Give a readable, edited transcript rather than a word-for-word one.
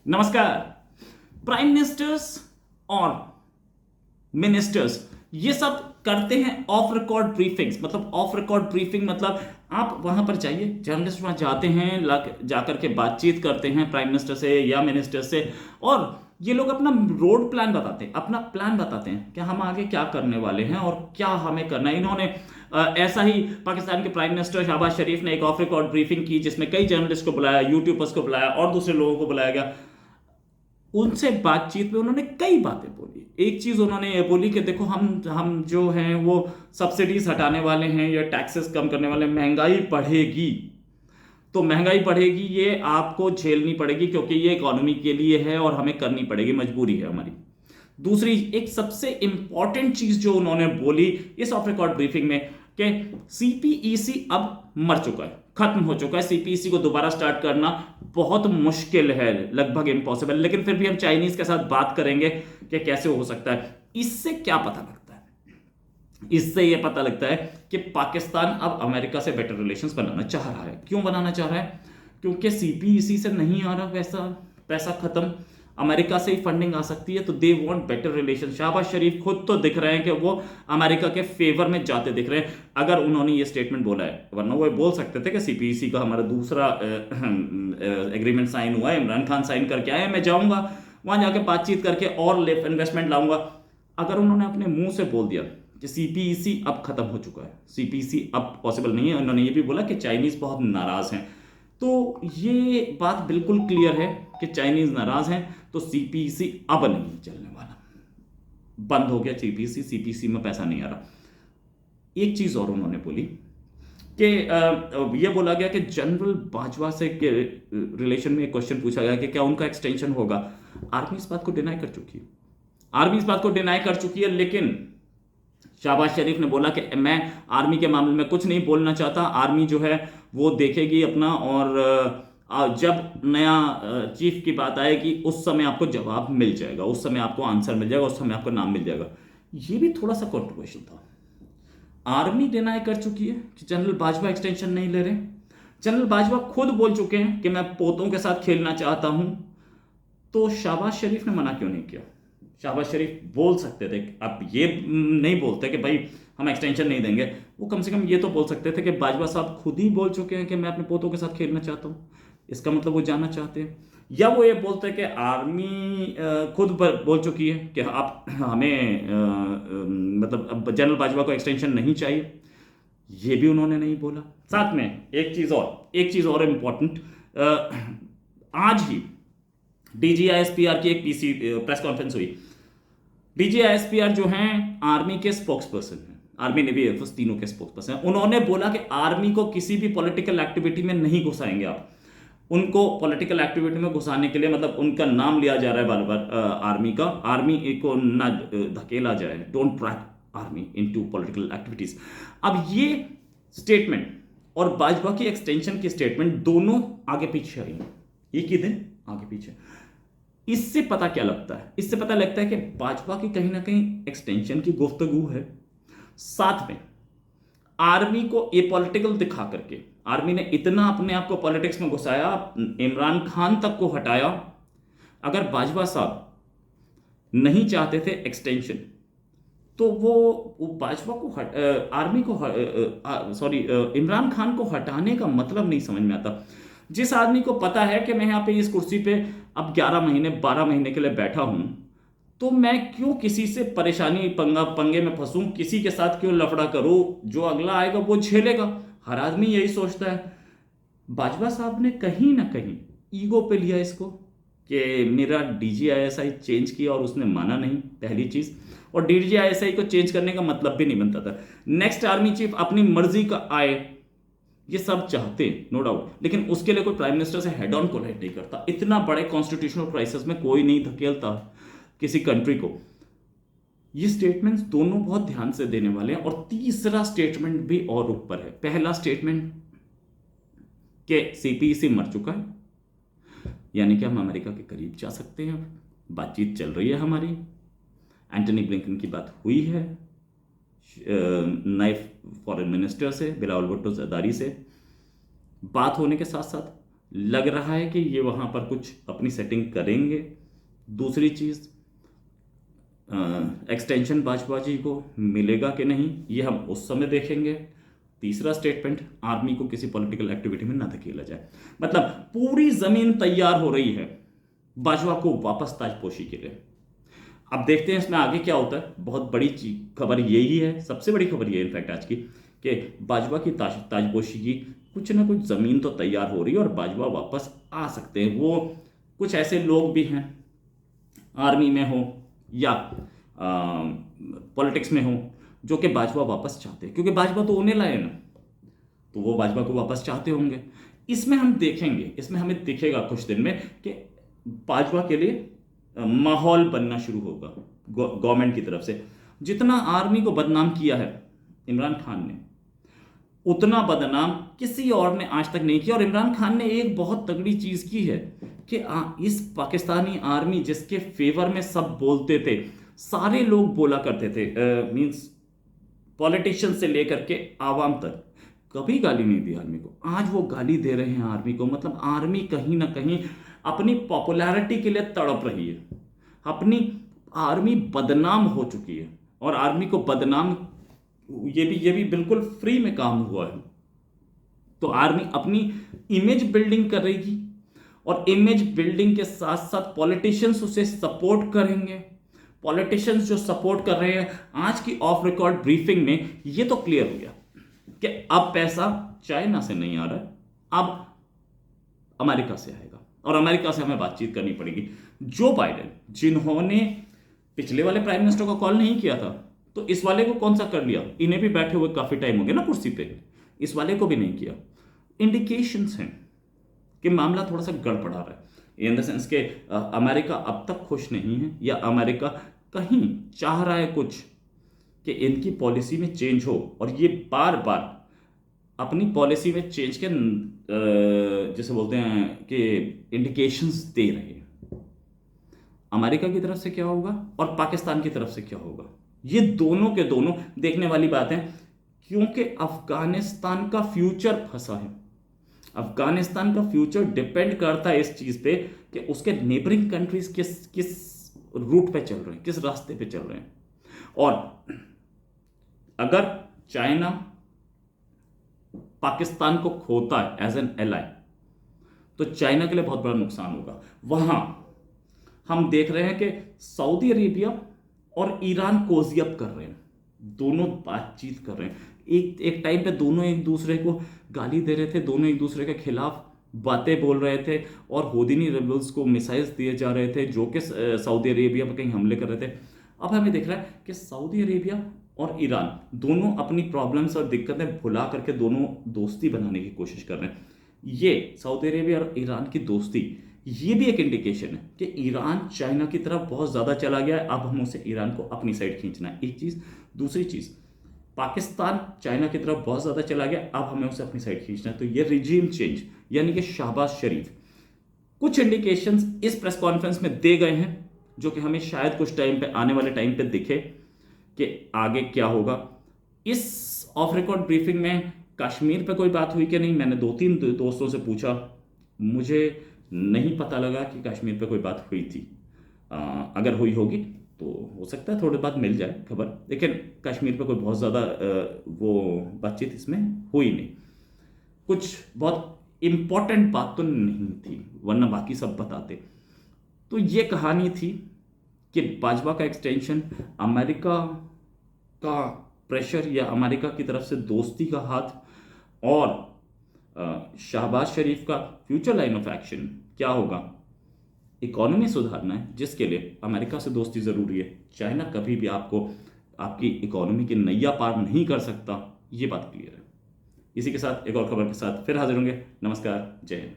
नमस्कार। Prime ministers और ministers ये सब करते हैं ऑफ रिकॉर्ड ब्रीफिंग्स। मतलब ऑफ रिकॉर्ड ब्रीफिंग मतलब आप वहां पर जाइए, जर्नलिस्ट वहां जाते हैं, जाकर के बातचीत करते हैं प्राइम मिनिस्टर से या मिनिस्टर से, और ये लोग अपना रोड प्लान बताते हैं, अपना प्लान बताते हैं कि हम आगे क्या करने वाले हैं और क्या हमें करना है। इन्होंने ऐसा ही पाकिस्तान के प्राइम मिनिस्टर शहबाज शरीफ ने एक ऑफ रिकॉर्ड ब्रीफिंग की जिसमें कई जर्नलिस्ट को बुलाया, यूट्यूबर्स को बुलाया और दूसरे लोगों को बुलाया गया। उनसे बातचीत में उन्होंने कई बातें बोली। एक चीज उन्होंने ये बोली कि देखो हम जो हैं वो सब्सिडीज हटाने वाले हैं या टैक्सेस कम करने वाले हैं। महंगाई बढ़ेगी तो महंगाई बढ़ेगी, ये आपको झेलनी पड़ेगी क्योंकि ये इकोनॉमी के लिए है और हमें करनी पड़ेगी, मजबूरी है हमारी। दूसरी एक सबसे इंपॉर्टेंट चीज जो उन्होंने बोली इस ऑफ रिकॉर्ड ब्रीफिंग में कि सीपीईसी अब मर चुका है, खत्म हो चुका है। सीपीईसी को दोबारा स्टार्ट करना बहुत मुश्किल है, लगभग इम्पॉसिबल। लेकिन फिर भी हम चाइनीज के साथ बात करेंगे कि कैसे हो सकता है। इससे क्या पता लगता है? इससे यह पता लगता है कि पाकिस्तान अब अमेरिका से बेटर रिलेशंस बनाना चाह रहा है। क्यों बनाना चाह रहा है? क्योंकि सीपीईसी से नहीं आ रहा वैसा पैसा, खत्म। अमेरिका से ही फंडिंग आ सकती है, तो they want better relation. Shahbaz Sharif खुद तो दिख रहे हैं कि वो अमेरिका के फेवर में जाते दिख रहे हैं, अगर उन्होंने ये स्टेटमेंट बोला है। वरना वो बोल सकते थे कि सीपीईसी का हमारा दूसरा एग्रीमेंट साइन हुआ है, इमरान खान साइन करके आए, मैं जाऊंगा वहां जाके बातचीत करके और इन्वेस्टमेंट लाऊंगा। अगर उन्होंने अपने मुंह से बोल दिया कि सीपीईसी अब खत्म हो चुका है, सीपीईसी अब पॉसिबल नहीं है, उन्होंने ये भी बोला कि चाइनीज बहुत नाराज हैं, तो ये बात बिल्कुल क्लियर है कि चाइनीज नाराज हैं, तो सीपीईसी अब नहीं चलने वाला, बंद हो गया सीपीईसी, सीपीईसी में पैसा नहीं आ रहा। एक चीज और उन्होंने बोली कि यह बोला गया कि जनरल बाजवा से के रिलेशन में एक क्वेश्चन पूछा गया कि क्या उनका एक्सटेंशन होगा। आर्मी इस बात को डिनाई कर चुकी है, आर्मी इस बात को डिनाई कर चुकी है। लेकिन शहबाज शरीफ ने बोला कि मैं आर्मी के मामले में कुछ नहीं बोलना चाहता, आर्मी जो है वो देखेगी अपना, और जब नया चीफ की बात आएगी उस समय आपको जवाब मिल जाएगा, उस समय आपको आंसर मिल जाएगा, उस समय आपको नाम मिल जाएगा। ये भी थोड़ा सा कॉन्ट्रोवर्शियल था। आर्मी डिनाई कर चुकी है कि जनरल बाजवा एक्सटेंशन नहीं ले रहे। जनरल बाजवा खुद बोल चुके हैं कि मैं पोतों के साथ खेलना चाहता हूं, तो शहबाज शरीफ ने मना क्यों नहीं किया? शहबाज शरीफ बोल सकते थे, अब ये नहीं बोलते कि भाई हम एक्सटेंशन नहीं देंगे, वो कम से कम ये तो बोल सकते थे कि बाजवा साहब खुद ही बोल चुके हैं कि मैं अपने पोतों के साथ खेलना चाहता हूँ, इसका मतलब वो जाना चाहते हैं। या वो ये बोलते हैं कि आर्मी खुद बोल चुकी है कि आप हमें मतलब अब जनरल बाजवा को एक्सटेंशन नहीं चाहिए, ये भी उन्होंने नहीं बोला। साथ में एक चीज और इंपॉर्टेंट, आज ही डीजीआईएसपीआर की एक पीसी प्रेस कॉन्फ्रेंस हुई। डीजीआईएसपीआर जो हैं आर्मी के स्पोक्स पर्सन हैं, आर्मी नेवी एयरफोर्स तीनों के स्पोक्स पर्सन हैं। उन्होंने बोला कि आर्मी को किसी भी पॉलिटिकल एक्टिविटी में नहीं घुसाएंगे आप। उनको पॉलिटिकल एक्टिविटी में घुसाने के लिए मतलब उनका नाम लिया जा रहा है बार बार आर्मी का, आर्मी को ना धकेला जाए, don't drag army into political activities. अब ये स्टेटमेंट और बाजवा की एक्सटेंशन की स्टेटमेंट दोनों आगे पीछे आई हैं, एक ही दिन आगे पीछे। इससे पता क्या लगता है? इससे पता लगता है कि भाजपा की कहीं ना कहीं एक्सटेंशन की गुफ्तगू है, साथ में आर्मी को ये पॉलिटिकल दिखा करके आर्मी ने इतना अपने आप को पॉलिटिक्स में घुसाया, इमरान खान तक को हटाया। अगर भाजपा साहब नहीं चाहते थे एक्सटेंशन, तो वो भाजपा को आर्मी को सॉरी इमरान खान को हटाने का मतलब नहीं समझ में आता। जिस आदमी को पता है कि मैं यहाँ पे इस कुर्सी पे अब 11 महीने 12 महीने के लिए बैठा हूं, तो मैं क्यों किसी से परेशानी पंगे में फंसूं, किसी के साथ क्यों लफड़ा करूं? जो अगला आएगा वो झेलेगा, हर आदमी यही सोचता है। बाजवा साहब ने कहीं ना कहीं ईगो पे लिया इसको कि मेरा डीजीआईएसआई चेंज किया और उसने माना नहीं, पहली चीज। और डीजीआईएसआई को चेंज करने का मतलब भी नहीं बनता था। नेक्स्ट आर्मी चीफ अपनी मर्जी का आए, ये सब चाहते हैं नो डाउट, लेकिन उसके लिए कोई प्राइम मिनिस्टर से हेड ऑन कोलैब नहीं करता। इतना बड़े कॉन्स्टिट्यूशनल क्राइसिस में कोई नहीं धकेलता किसी कंट्री को। ये स्टेटमेंट्स दोनों बहुत ध्यान से देने वाले हैं। और तीसरा स्टेटमेंट भी और ऊपर है। पहला स्टेटमेंट कि सीपीईसी मर चुका है, यानी कि हम अमेरिका के करीब जा सकते हैं, बातचीत चल रही है हमारी, एंटनी ब्लिंकन की बात हुई है नए फॉरेन मिनिस्टर से, बिलावल भुट्टो जरदारी से बात होने के साथ साथ लग रहा है कि ये वहाँ पर कुछ अपनी सेटिंग करेंगे। दूसरी चीज़, एक्सटेंशन भाजपा जी को मिलेगा कि नहीं, ये हम उस समय देखेंगे। तीसरा स्टेटमेंट, आर्मी को किसी पॉलिटिकल एक्टिविटी में ना धकेला जाए। मतलब पूरी जमीन तैयार हो रही है बाजवा को वापस ताजपोशी के लिए। अब देखते हैं इसमें आगे क्या होता है। बहुत बड़ी खबर यही है, सबसे बड़ी खबर ये इनफैक्ट आज की, कि बाजवा की ताजपोशी की कुछ ना कुछ जमीन तो तैयार हो रही है और बाजवा वापस आ सकते हैं। वो कुछ ऐसे लोग भी हैं, आर्मी में हो या पॉलिटिक्स में हो, जो कि बाजवा वापस चाहते हैं, क्योंकि बाजवा तो होने लाए ना, तो वो बाजवा को वापस चाहते होंगे। इसमें हम देखेंगे, इसमें हमें दिखेगा कुछ दिन में कि बाजवा के लिए माहौल बनना शुरू होगा गवर्नमेंट की तरफ से। जितना आर्मी को बदनाम किया है इमरान खान ने, उतना बदनाम किसी और ने आज तक नहीं किया। और इमरान खान ने एक बहुत तगड़ी चीज की है कि इस पाकिस्तानी आर्मी जिसके फेवर में सब बोलते थे, सारे लोग बोला करते थे, मींस पॉलिटिशियन से लेकर के आवाम तक, कभी गाली नहीं दी आर्मी को। आज वो गाली दे रहे हैं आर्मी को। मतलब आर्मी कहीं ना कहीं अपनी पॉपुलैरिटी के लिए तड़प रही है। अपनी आर्मी बदनाम हो चुकी है और आर्मी को बदनाम, ये भी बिल्कुल फ्री में काम हुआ है। तो आर्मी अपनी इमेज बिल्डिंग कर रही और इमेज बिल्डिंग के साथ साथ पॉलिटिशियंस उसे सपोर्ट करेंगे। पॉलिटिशियंस जो सपोर्ट कर रहे हैं, आज की ऑफ रिकॉर्ड ब्रीफिंग में ये तो क्लियर हो गया कि अब पैसा चाइना से नहीं आ रहा है, अब अमेरिका से आएगा और अमेरिका से हमें बातचीत करनी पड़ेगी। जो बाइडेन, जिन्होंने पिछले वाले प्राइम मिनिस्टर को कॉल नहीं किया था, तो इस वाले को कौन सा कर लिया? इन्हें भी बैठे हुए काफी टाइम हो गया ना कुर्सी पे, इस वाले को भी नहीं किया। इंडिकेशंस हैं कि मामला थोड़ा सा गड़बड़ा रहा है, इन द सेंस के अमेरिका अब तक खुश नहीं है, या अमेरिका कहीं चाह रहा है कुछ कि इनकी पॉलिसी में चेंज हो, और ये बार बार अपनी पॉलिसी में चेंज के जैसे बोलते हैं कि इंडिकेशंस दे रहे हैं। अमेरिका की तरफ से क्या होगा और पाकिस्तान की तरफ से क्या होगा, ये दोनों के दोनों देखने वाली बात है, क्योंकि अफगानिस्तान का फ्यूचर फंसा है। अफगानिस्तान का फ्यूचर डिपेंड करता है इस चीज पे कि उसके नेबरिंग कंट्रीज किस रूट पे चल रहे हैं, किस रास्ते पे चल रहे हैं। और अगर चाइना पाकिस्तान को खोता है एज एन एलाई, तो चाइना के लिए बहुत बड़ा नुकसान होगा। वहां हम देख रहे हैं कि सऊदी अरेबिया और ईरान कोजियत कर रहे हैं, दोनों बातचीत कर रहे हैं। एक टाइम पे दोनों एक दूसरे को गाली दे रहे थे, दोनों एक दूसरे के खिलाफ बातें बोल रहे थे, और होदिनी रेबल्स को मिसाइल्स दिए जा रहे थे जो कि सऊदी अरेबिया पर कहीं हमले कर रहे थे। अब हमें दिख रहा है कि सऊदी अरेबिया और ईरान दोनों अपनी प्रॉब्लम्स और दिक्कतें भुला करके दोनों दोस्ती बनाने की कोशिश कर रहे हैं। ये सऊदी अरेबिया और ईरान की दोस्ती, ये भी एक इंडिकेशन है कि ईरान चाइना की तरफ बहुत ज़्यादा चला गया है। अब हम उसे ईरान को अपनी साइड खींचना है, एक चीज़। दूसरी चीज़, पाकिस्तान चाइना की तरफ बहुत ज़्यादा चला गया, अब हमें उसे अपनी साइड खींचना है। तो ये रिजीम चेंज यानी कि शहबाज शरीफ, कुछ इंडिकेशंस इस प्रेस कॉन्फ्रेंस में दे गए हैं जो कि हमें शायद कुछ टाइम पे, आने वाले टाइम पे दिखे कि आगे क्या होगा। इस ऑफ रिकॉर्ड ब्रीफिंग में कश्मीर पे कोई बात हुई कि नहीं, मैंने 2-3 दोस्तों से पूछा, मुझे नहीं पता लगा कि कश्मीर पे कोई बात हुई थी। अगर हुई होगी तो हो सकता है थोड़ी बाद मिल जाए खबर, लेकिन कश्मीर पे कोई बहुत ज़्यादा वो बातचीत इसमें हुई नहीं। कुछ बहुत इम्पोर्टेंट बात तो नहीं थी, वरना बाकी सब बताते। तो ये कहानी थी कि बाजवा का एक्सटेंशन, अमेरिका का प्रेशर या अमेरिका की तरफ से दोस्ती का हाथ, और शहबाज शरीफ का फ्यूचर लाइन ऑफ एक्शन क्या होगा। इकोनॉमी सुधारना है जिसके लिए अमेरिका से दोस्ती ज़रूरी है। चाइना कभी भी आपको आपकी इकोनॉमी की नैया पार नहीं कर सकता, ये बात क्लियर है। इसी के साथ एक और खबर के साथ फिर हाजिर होंगे। नमस्कार, जय हिंद।